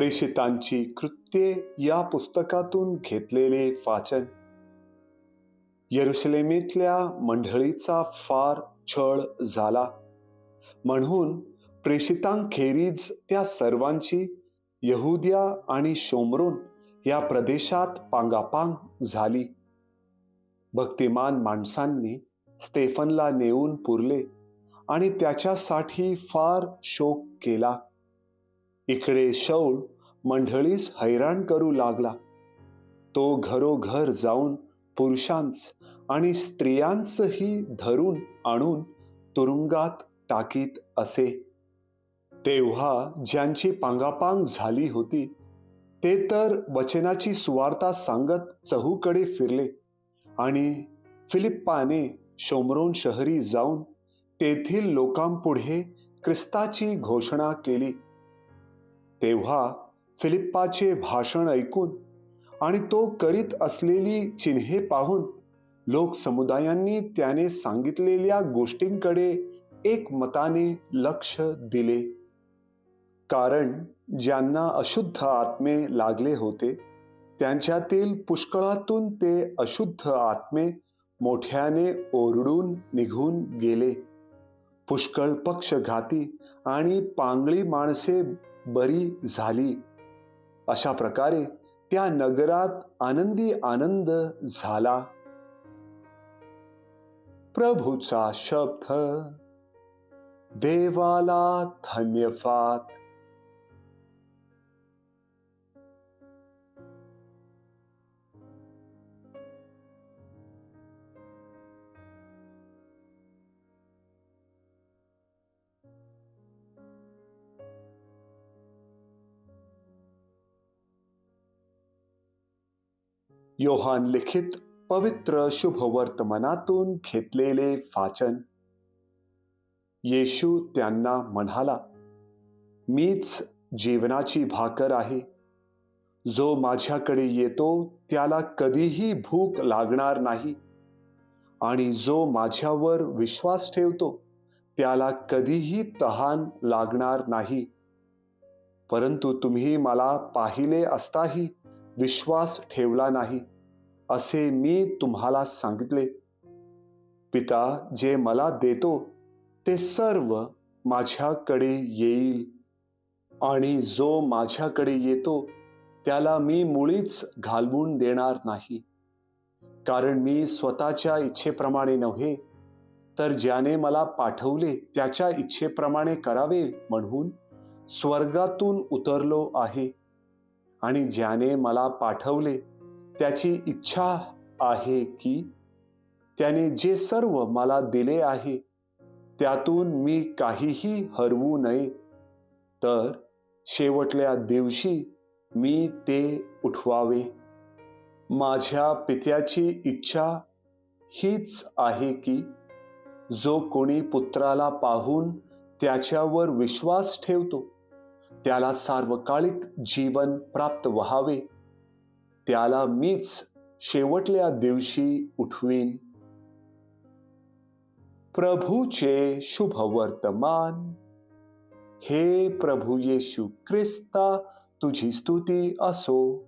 प्रेषितांची कृत्ये या पुस्तकातून घेतलेले वाचन. यरुशलेमेतल्या मंडळीचा फार छळ झाला, म्हणून प्रेषितांखेरीज त्या सर्वांची यहुद्या आणि शोमरोन या प्रदेशात पांगापांग झाली. भक्तिमान माणसांनी स्तेफनला नेऊन पुरले आणि त्याच्यासाठी फार शोक केला. इकडे शौल मंडळीस हैराण करू लागला. तो घरोघर जाऊन पुरुषांस आणि स्त्रियांसही धरून आणून तुरुंगात टाकीत असे. तेव्हा ज्यांची पांगापांग झाली होती ते तर वचनाची सुवार्ता सांगत चहूकडे फिरले आणि फिलिप्पाने शोमरोन शहरी जाऊन तेथील लोकांपुढे ख्रिस्ताची घोषणा केली. तेव्हा फिलिप्पाचे भाषण ऐकून आणि तो करीत असलेली चिन्हे पाहून लोकसमुदायांनी त्याने सांगितलेल्या गोष्टींकडे एकमताने लक्ष दिले. कारण ज्यांना अशुद्ध आत्मे लागले होते त्यांच्यातील पुष्कळातून ते अशुद्ध आत्मे मोठ्याने ओरडून निघून गेले. पुष्कळ पक्षघाती आणि पांगळी माणसे बरी झाली. अशा प्रकारे त्या नगरात आनंदी आनंद झाला. प्रभूचा शब्द. देवाला धन्यवाद. योहान लिखित पवित्र शुभवर्तमानातून घेतलेले वाचन. येशू त्यांना म्हणाला, मीच जीवनाची भाकर आहे. जो माझ्याकडे येतो त्याला कधीही भूक लागणार नाही आणि जो माझ्यावर विश्वास ठेवतो त्याला कधीही तहान लागणार नाही. परंतु तुम्ही मला पाहिले असताही विश्वास ठेवला नाही असे मी तुम्हाला सांगितले. पिता जे मला देतो ते सर्व माझ्याकडे येईल आणि जो माझ्याकडे येतो त्याला मी मुळीच घालवून देणार नाही. कारण मी स्वतःच्या इच्छेप्रमाणे नव्हे तर ज्याने मला पाठवले त्याच्या इच्छेप्रमाणे करावे म्हणून स्वर्गातून उतरलो आहे. आणि ज्याने मला पाठवले त्याची इच्छा आहे की त्याने जे सर्व मला दिले आहे त्यातून मी काहीही हरवू नये, तर शेवटल्या दिवशी मी ते उठवावे. माझ्या पित्याची इच्छा हीच आहे की जो कोणी पुत्राला पाहून त्याच्यावर विश्वास ठेवतो त्याला सार्वकालिक जीवन प्राप्त व्हावे. त्याला मीच शेवटल्या दिवशी उठवीन. प्रभूचे शुभवर्तमान. हे प्रभू येशू ख्रिस्ता, तुझी स्तुती असो.